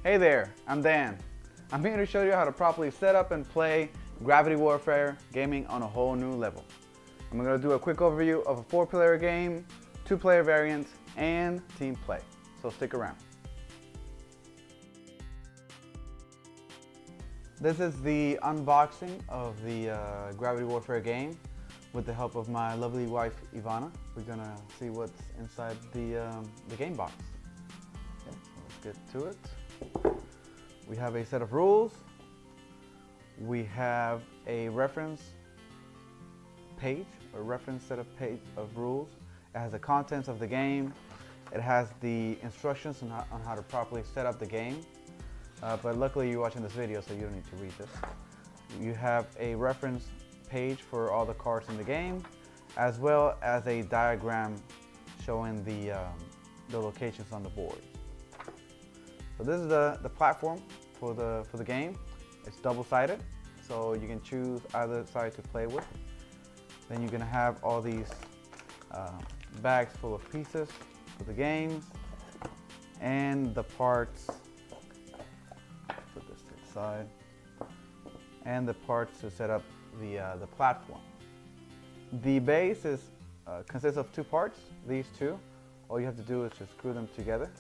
Hey there, I'm Dan. I'm here to show you how to properly set up and play Gravity Warfare gaming on a whole new level. I'm going to do a quick overview of a 4-player game, 2-player variant, and team play. So stick around. This is the unboxing of the Gravity Warfare game with the help of my lovely wife Ivana. We're going to see what's inside the game box. Okay, so let's get to it. We have a set of rules. We have a reference page, a reference set of rules. It has the contents of the game. It has the instructions on how to properly set up the game. But luckily you're watching this video, so you don't need to read this. You have a reference page for all the cards in the game, as well as a diagram showing the locations on the board. So this is the platform for the game. It's double-sided, so you can choose either side to play with. Then you're gonna have all these bags full of pieces for the games and the parts. Put this to the side. And the parts to set up the platform. The base consists of 2 parts. These 2. All you have to do is just screw them together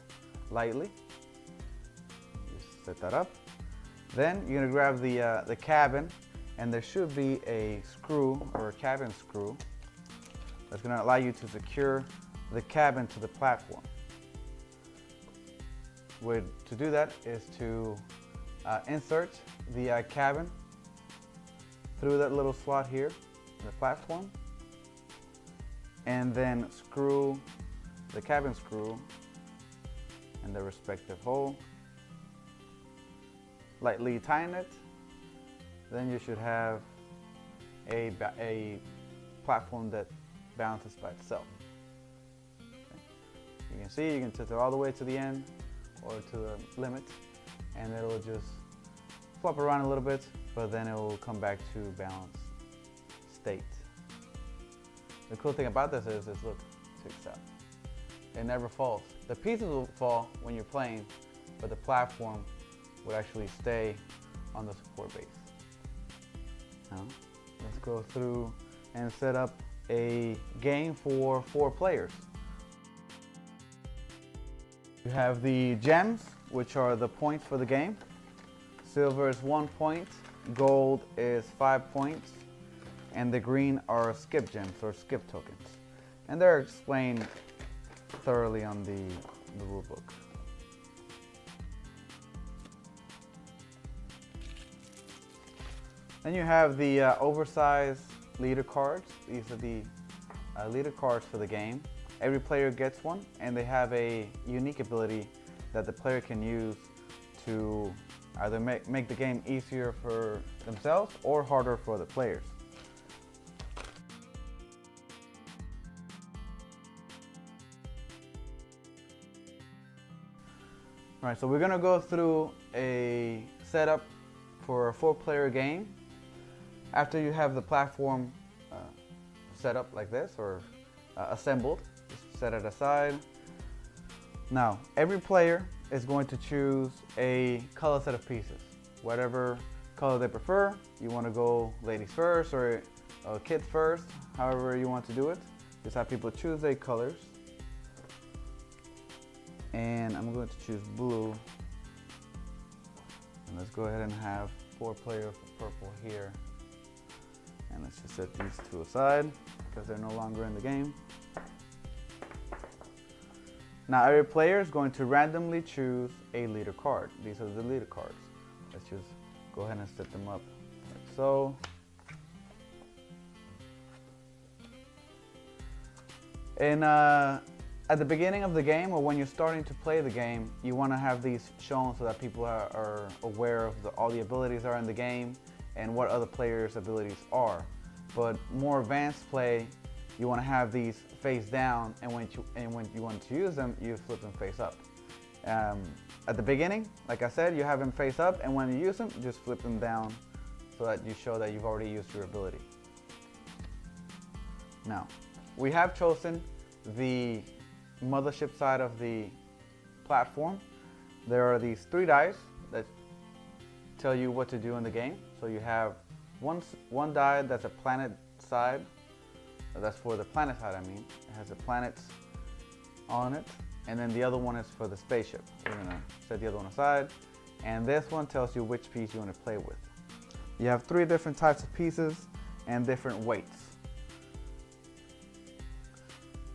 lightly. Just set that up. Then you're gonna grab the cabin, and there should be a screw or a cabin screw that's gonna allow you to secure the cabin to the platform. To do that is to insert the cabin through that little slot here in the platform, and then screw the cabin screw in the respective hole. Lightly tighten it. Then you should have a platform that balances by itself. Okay. You can see you can tilt it all the way to the end or to the limit, and it'll just flop around a little bit, but then it will come back to balanced state. The cool thing about this is look, check this out. It never falls. The pieces will fall when you're playing, but the platform would actually stay on the support base. Now, let's go through and set up a game for 4 players. You have the gems, which are the points for the game. Silver is 1 point, gold is 5 points, and the green are skip gems or skip tokens. And they're explained thoroughly on the rule book. Then you have the oversized leader cards. These are the leader cards for the game. Every player gets one, and they have a unique ability that the player can use to either make the game easier for themselves or harder for the players. All right, so we're gonna go through a setup for a 4-player game. After you have the platform set up like this or assembled, just set it aside. Now, every player is going to choose a color set of pieces. Whatever color they prefer. You want to go ladies first or kids first, however you want to do it. Just have people choose their colors. And I'm going to choose blue. And let's go ahead and have 4 players for purple here. And let's just set these 2 aside because they're no longer in the game. Now every player is going to randomly choose a leader card. These are the leader cards. Let's just go ahead and set them up like so. And at the beginning of the game, or when you're starting to play the game, you want to have these shown so that people are aware of all the abilities that are in the game and what other players' abilities are. But more advanced play, you want to have these face down, and when you want to use them, you flip them face up. At the beginning, like I said, you have them face up, and when you use them, just flip them down so that you show that you've already used your ability. Now, we have chosen the mothership side of the platform. There are these 3 dice that tell you what to do in the game. So you have one die that's a planet side. That's for the planet side, I mean. It has the planets on it. And then the other one is for the spaceship. So we're gonna set the other one aside. And this one tells you which piece you want to play with. You have 3 different types of pieces and different weights.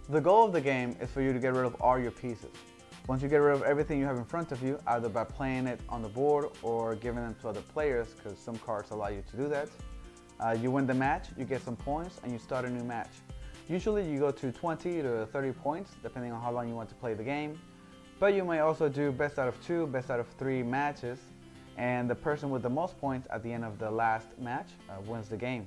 The goal of the game is for you to get rid of all your pieces. Once you get rid of everything you have in front of you, either by playing it on the board or giving them to other players, because some cards allow you to do that, you win the match, you get some points, and you start a new match. Usually you go to 20 to 30 points, depending on how long you want to play the game. But you may also do best out of 2, best out of 3 matches, and the person with the most points at the end of the last match wins the game.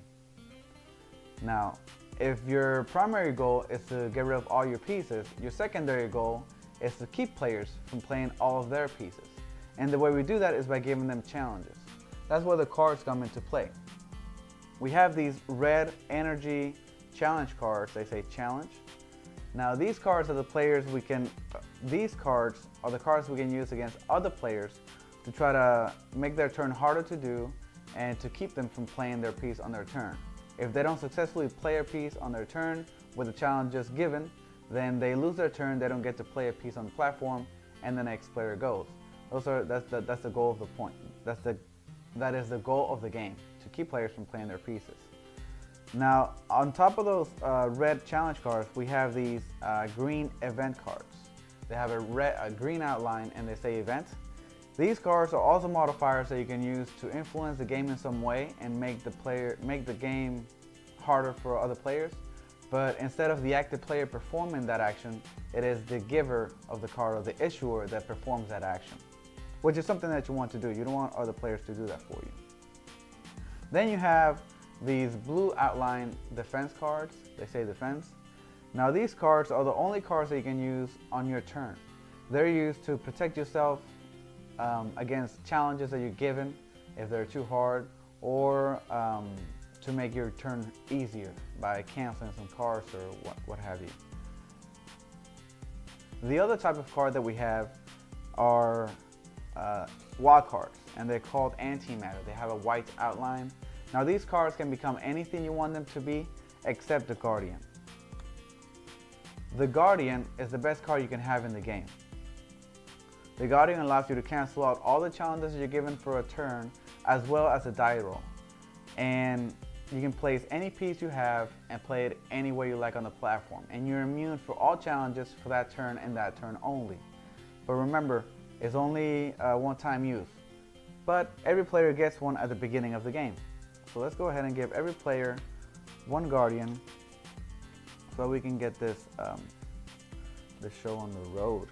Now, if your primary goal is to get rid of all your pieces, your secondary goal is to keep players from playing all of their pieces. And the way we do that is by giving them challenges. That's where the cards come into play. We have these red energy challenge cards, they say challenge. Now these cards are the players these cards are the cards we can use against other players to try to make their turn harder to do and to keep them from playing their piece on their turn. If they don't successfully play a piece on their turn with the challenge just given, then they lose their turn, they don't get to play a piece on the platform, and the next player goes. That's the goal of the point. That is the goal of the game, to keep players from playing their pieces. Now, on top of those red challenge cards, we have these green event cards. They have a green outline and they say event. These cards are also modifiers that you can use to influence the game in some way and make the game harder for other players. But instead of the active player performing that action, it is the giver of the card or the issuer that performs that action, which is something that you want to do. You don't want other players to do that for you. Then you have these blue outline defense cards. They say defense. Now these cards are the only cards that you can use on your turn. They're used to protect yourself against challenges that you're given if they're too hard, or to make your turn easier by canceling some cards or what have you. The other type of card that we have are wild cards, and they're called antimatter. They have a white outline. Now these cards can become anything you want them to be except the Guardian. The Guardian is the best card you can have in the game. The Guardian allows you to cancel out all the challenges you're given for a turn, as well as a die roll. And you can place any piece you have and play it any way you like on the platform. And you're immune for all challenges for that turn and that turn only. But remember, it's only one-time use. But every player gets one at the beginning of the game. So let's go ahead and give every player one Guardian so we can get this show on the road.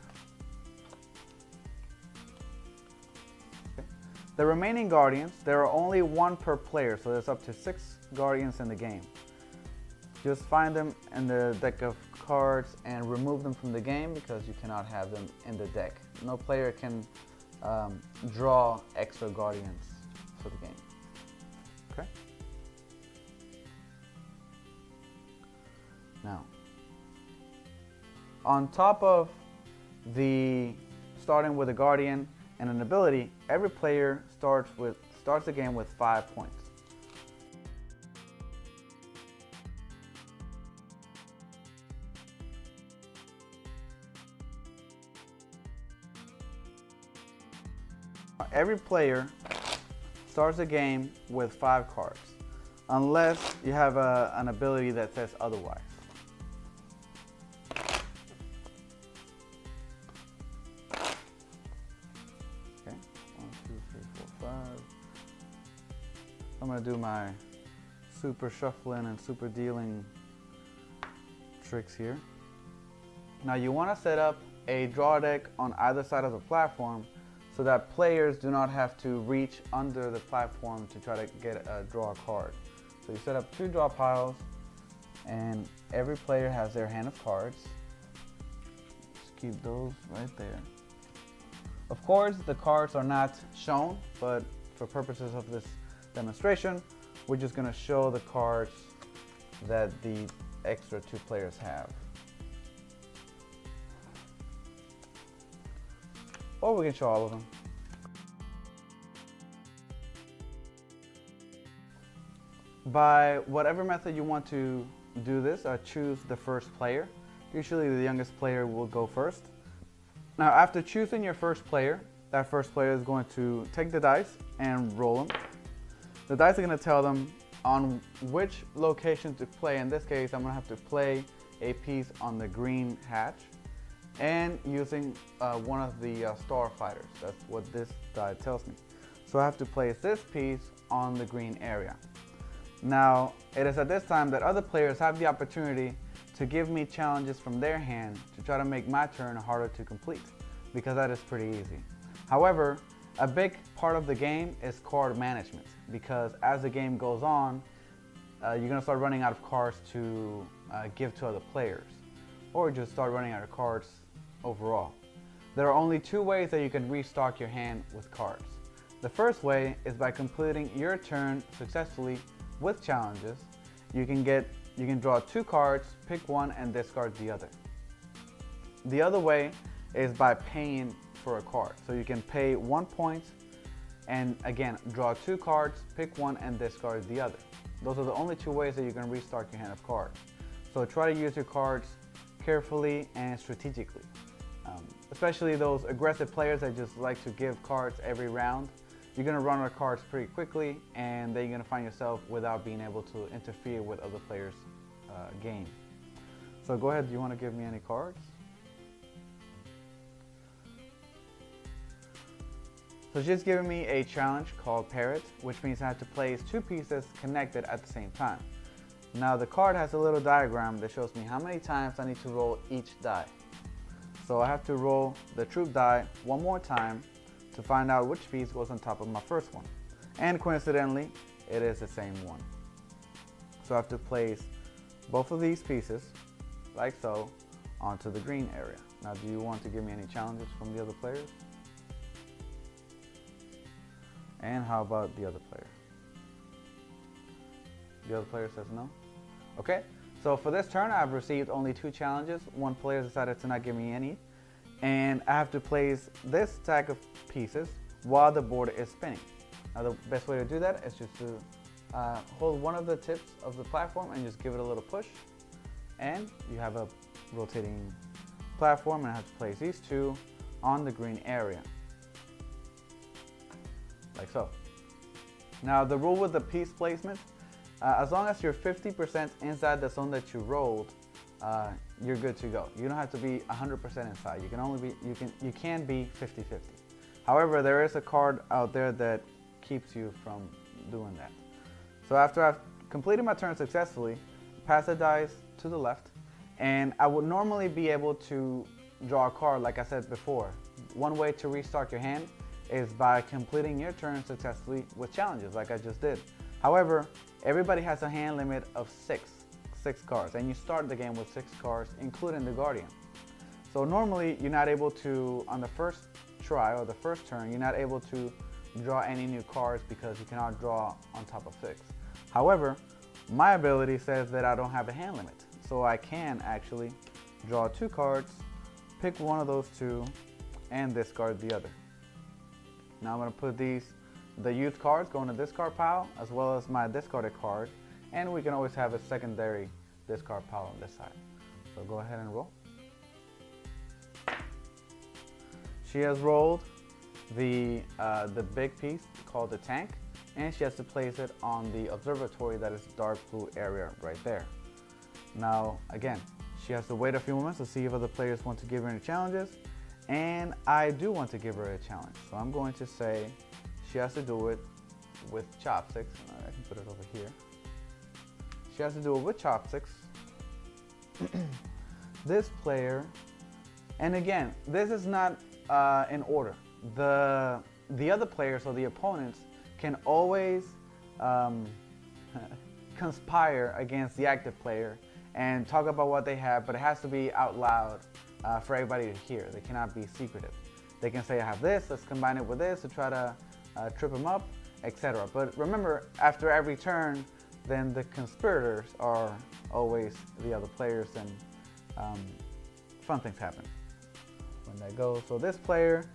The remaining Guardians, there are only 1 per player, so there's up to 6 Guardians in the game. Just find them in the deck of cards and remove them from the game because you cannot have them in the deck. No player can draw extra Guardians for the game. Okay? Now, on top of starting with a Guardian and an ability, every player starts the game with 5 points. Every player starts the game with 5 cards, unless you have an ability that says otherwise. Okay, 1, 2, 3, 4, 5. I'm going to do my super shuffling and super dealing tricks here. Now you want to set up a draw deck on either side of the platform so that players do not have to reach under the platform to try to draw a card. So you set up 2 draw piles, and every player has their hand of cards. Just keep those right there. Of course, the cards are not shown, but for purposes of this demonstration, we're just going to show the cards that the extra 2 players have. or we can show all of them. By whatever method you want to do this, choose the first player. Usually the youngest player will go first. Now after choosing your first player, that first player is going to take the dice and roll them. The dice are going to tell them on which location to play. In this case, I'm going to have to play a piece on the green hatch and using one of the star fighters. That's what this die tells me. So I have to place this piece on the green area. Now, it is at this time that other players have the opportunity to give me challenges from their hand to try to make my turn harder to complete, because that is pretty easy. However, a big part of the game is card management, because as the game goes on, you're going to start running out of cards to give to other players, or just start running out of cards overall. There are only two ways that you can restock your hand with cards. The first way is by completing your turn successfully with challenges. You can draw 2 cards, pick one and discard the other. The other way is by paying for a card. So you can pay 1 point and again draw 2 cards, pick one and discard the other. Those are the only 2 ways that you can restock your hand of cards. So try to use your cards carefully and strategically. Especially those aggressive players that just like to give cards every round. You're going to run out of cards pretty quickly, and then you're going to find yourself without being able to interfere with other players' game. So go ahead, do you want to give me any cards? So she's giving me a challenge called Parrot, which means I have to place 2 pieces connected at the same time. Now the card has a little diagram that shows me how many times I need to roll each die. So I have to roll the troop die one more time to find out which piece goes on top of my first one. And coincidentally, it is the same one. So I have to place both of these pieces, like so, onto the green area. Now, do you want to give me any challenges from the other players? And how about the other player? The other player says no? Okay, so for this turn, I've received only 2 challenges. One player decided to not give me any. And I have to place this stack of pieces while the board is spinning. Now the best way to do that is just to hold one of the tips of the platform and just give it a little push, and you have a rotating platform, and I have to place these 2 on the green area, like so. Now the rule with the piece placement, as long as you're 50% inside the zone that you rolled, you're good to go. You don't have to be 100% inside. You can only be, you can be 50-50. However, there is a card out there that keeps you from doing that. So after I've completed my turn successfully, pass the dice to the left, and I would normally be able to draw a card like I said before. One way to restock your hand is by completing your turn successfully with challenges like I just did. However, everybody has a hand limit of 6 cards, and you start the game with 6 cards, including the Guardian. So normally you're not able to, on the first try or the first turn, you're not able to draw any new cards because you cannot draw on top of 6. However, my ability says that I don't have a hand limit, so I can actually draw 2 cards, pick one of those 2, and discard the other. Now I'm going to put the youth cards go in the discard pile, as well as my discarded card, and we can always have a secondary discard pile on this side. So go ahead and roll. She has rolled the big piece called the tank, and she has to place it on the observatory, that is dark blue area right there. Now again, she has to wait a few moments to see if other players want to give her any challenges, and I do want to give her a challenge. So I'm going to say she has to do it with chopsticks. I can put it over here. She has to do it with chopsticks. This player, and again, this is not in order. The other players or the opponents can always conspire against the active player and talk about what they have, but it has to be out loud for everybody to hear. They cannot be secretive. They can say, I have this, let's combine it with this to try to trip them up, etc. But remember, after every turn, then the conspirators are always the other players, and fun things happen when that goes. So this player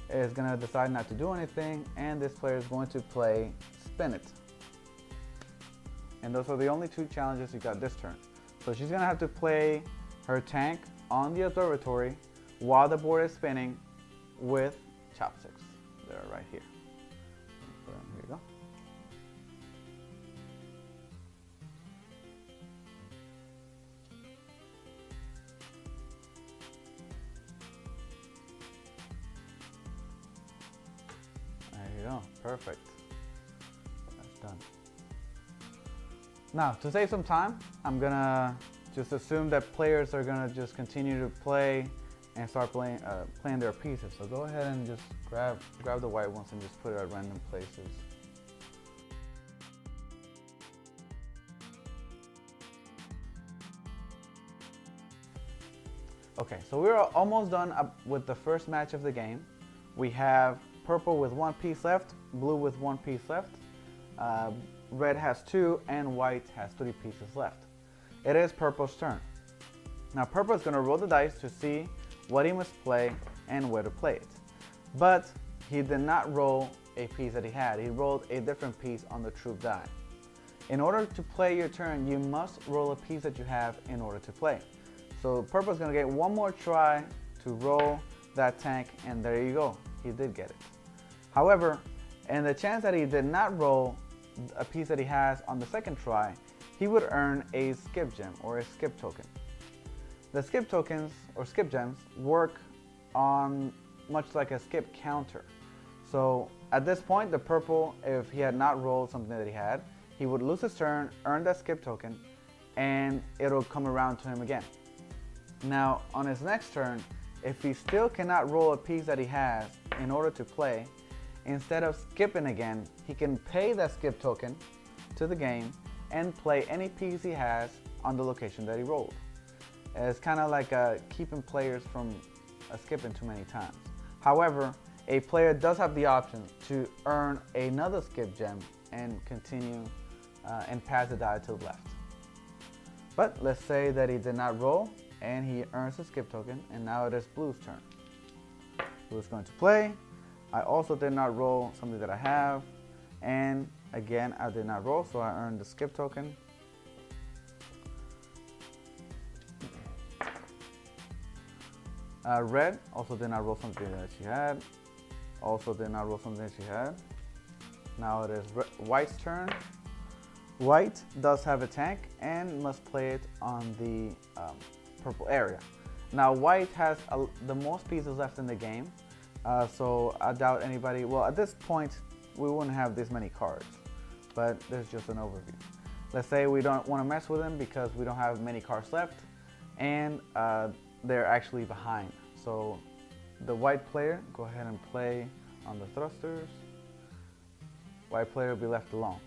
is going to decide not to do anything, and this player is going to play spin it. And those are the only two challenges you got this turn. So she's going to have to play her tank on the observatory while the board is spinning with chopsticks. They're right here. Here you go. There you go. Perfect. That's done. Now, to save some time, I'm gonna just assume that players are gonna just continue to play and start playing their pieces. So go ahead and just grab the white ones and just put it at random places. Okay, so we're almost done with the first match of the game. We have purple with one piece left, blue with one piece left. Red has 2 and white has 3 pieces left. It is purple's turn. Now purple is going to roll the dice to see what he must play and where to play it. But he did not roll a piece that he had. He rolled a different piece on the troop die. In order to play your turn, you must roll a piece that you have in order to play. So purple is going to get one more try to roll that tank, and there you go. He did get it. However, in the chance that he did not roll a piece that he has on the second try, he would earn a skip gem or a skip token. The skip tokens or skip gems work on much like a skip counter. So at this point, the purple, if he had not rolled something that he had, he would lose his turn, earn that skip token, and it'll come around to him again. Now on his next turn, if he still cannot roll a piece that he has in order to play, instead of skipping again, he can pay that skip token to the game and play any piece he has on the location that he rolled. It's kind of like keeping players from skipping too many times. However, a player does have the option to earn another skip gem and continue and pass the die to the left. But let's say that he did not roll and he earns a skip token, and now it is blue's turn. Blue's going to play. I also did not roll something that I have, and again I did not roll, so I earned the skip token. Red also did not roll something that she had. Also did not roll something that she had. Now it is white's turn. White does have a tank and must play it on the purple area. Now white has the most pieces left in the game, so I doubt anybody, well at this point we wouldn't have this many cards, but there's just an overview. Let's say we don't want to mess with them because we don't have many cards left and they're actually behind. So the white player, go ahead and play on the thrusters. White player will be left alone.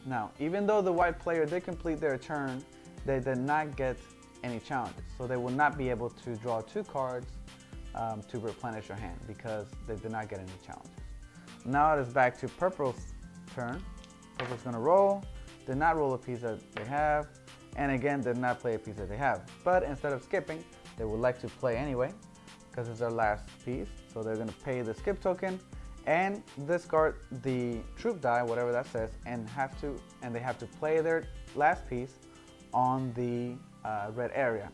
Now, even though the white player did complete their turn, they did not get any challenges. So they will not be able to draw 2 cards to replenish your hand because they did not get any challenges. Now it is back to purple's turn. Purple's going to roll, did not roll a piece that they have, and again did not play a piece that they have. But instead of skipping, they would like to play anyway because it's their last piece. So they're going to pay the skip token and discard the troop die, whatever that says, and they have to play their last piece on the red area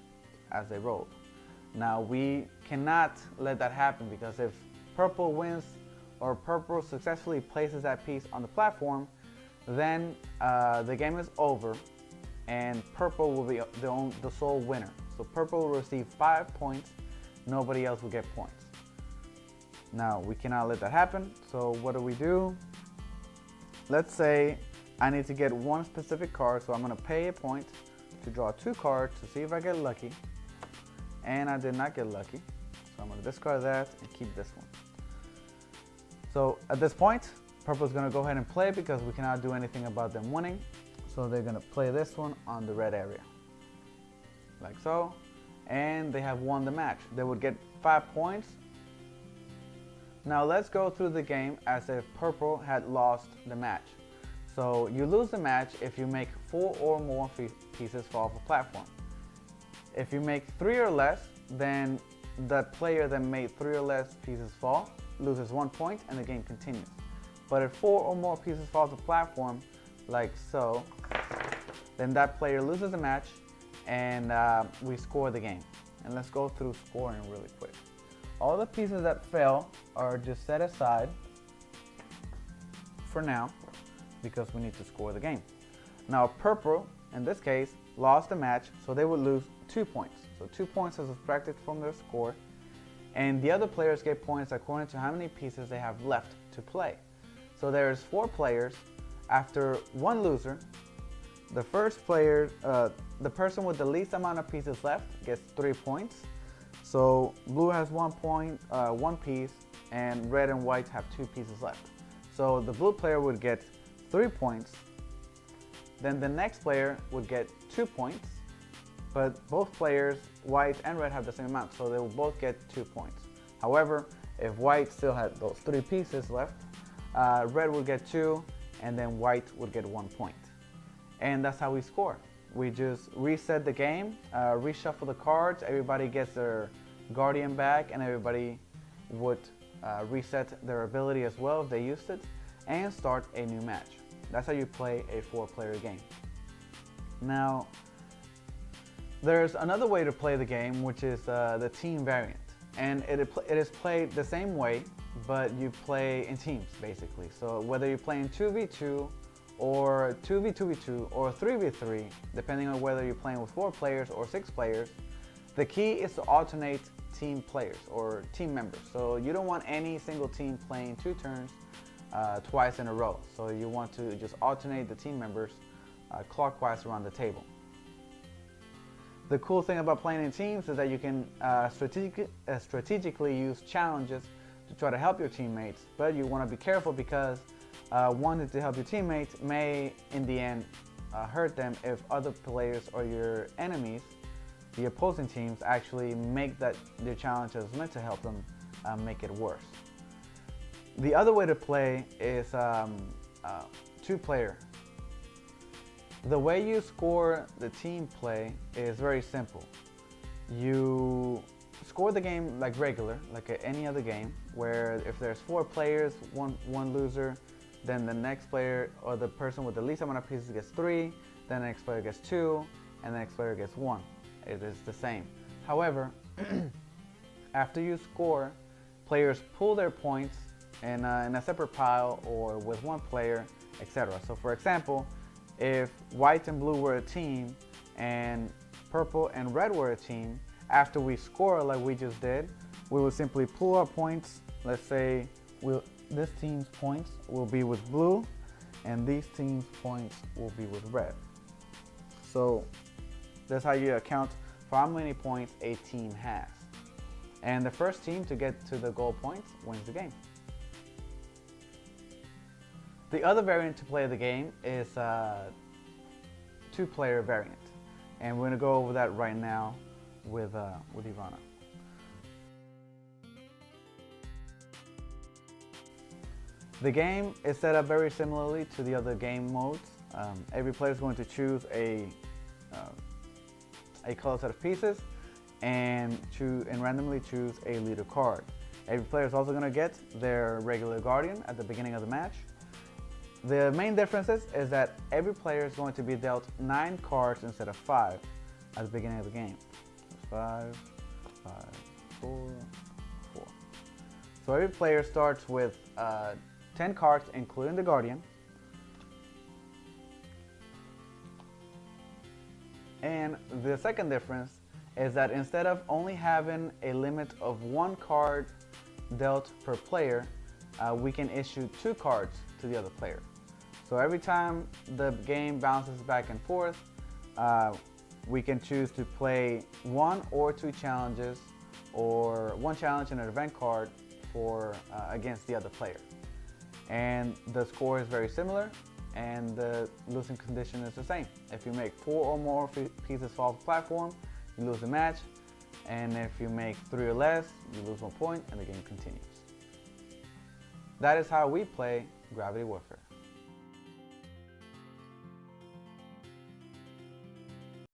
as they rolled. Now we cannot let that happen because if purple wins or purple successfully places that piece on the platform, then the game is over and purple will be the sole winner. So purple will receive 5 points, nobody else will get points. Now we cannot let that happen, so what do? Let's say I need to get one specific card, so I'm going to pay a point to draw 2 cards to see if I get lucky, and I did not get lucky, so I'm going to discard that and keep this one. So at this point, purple is going to go ahead and play because we cannot do anything about them winning, so they're going to play this one on the red area, like so, and they have won the match. They would get 5 points. Now let's go through the game as if purple had lost the match. So you lose the match if you make 4 or more pieces fall off a platform. If you make 3 or less, then the player that made 3 or less pieces fall loses 1 point and the game continues. But if 4 or more pieces fall to the platform, like so, then that player loses the match and we score the game. And let's go through scoring really quick. All the pieces that fell are just set aside for now because we need to score the game. Now purple, in this case, lost the match, so they would lose 2 points. So 2 points are subtracted from their score, and the other players get points according to how many pieces they have left to play. So there's 4 players. After 1 loser, the first player, the person with the least amount of pieces left gets 3 points. So blue has 1 point, 1 piece, and red and white have 2 pieces left. So the blue player would get 3 points. Then the next player would get 2 points, but both players, white and red, have the same amount, so they will both get 2 points. However, if white still had those 3 pieces left, red would get 2, and then white would get 1 point. And that's how we score. We just reset the game, reshuffle the cards, everybody gets their guardian back, and everybody would reset their ability as well if they used it, and start a new match. That's how you play a 4-player game. Now, there's another way to play the game, which is the team variant. And it is played the same way, but you play in teams, basically. So whether you're playing 2v2, or 2v2v2, or 3v3, depending on whether you're playing with 4 players or 6 players, the key is to alternate team players or team members. So you don't want any single team playing 2 turns twice in a row. So you want to just alternate the team members clockwise around the table. The cool thing about playing in teams is that you can strategically use challenges to try to help your teammates, but you want to be careful because wanting to help your teammates may, in the end, hurt them if other players or your enemies, the opposing teams, actually make that their challenge that was meant to help them make it worse. The other way to play is 2-player. The way you score the team play is very simple. You score the game like regular, like any other game, where if there's 4 players, one loser, then the next player or the person with the least amount of pieces gets 3, then the next player gets 2, and the next player gets 1. It is the same. However, after you score, players pull their points in a separate pile or with 1 player, etc. So for example, if white and blue were a team and purple and red were a team, after we score like we just did, we will simply pull our points. Let's say this team's points will be with blue and these team's points will be with red. So that's how you account for how many points a team has. And the first team to get to the goal points wins the game. The other variant to play the game is 2-player variant. And we're going to go over that right now with Ivana. The game is set up very similarly to the other game modes. Every player is going to choose a color set of pieces and randomly choose a leader card. Every player is also going to get their regular guardian at the beginning of the match. The main differences is that every player is going to be dealt 9 cards instead of 5 at the beginning of the game. 5, 5, 4, 4. So every player starts with 10 cards, including the guardian. And the second difference is that instead of only having a limit of 1 card dealt per player, we can issue 2 cards to the other player. So every time the game bounces back and forth, we can choose to play 1 or 2 challenges, or 1 challenge and an event card for against the other player. And the score is very similar, and the losing condition is the same. If you make 4 or more pieces fall off the platform, you lose the match, and if you make 3 or less, you lose 1 point and the game continues. That is how we play Gravity Warfare.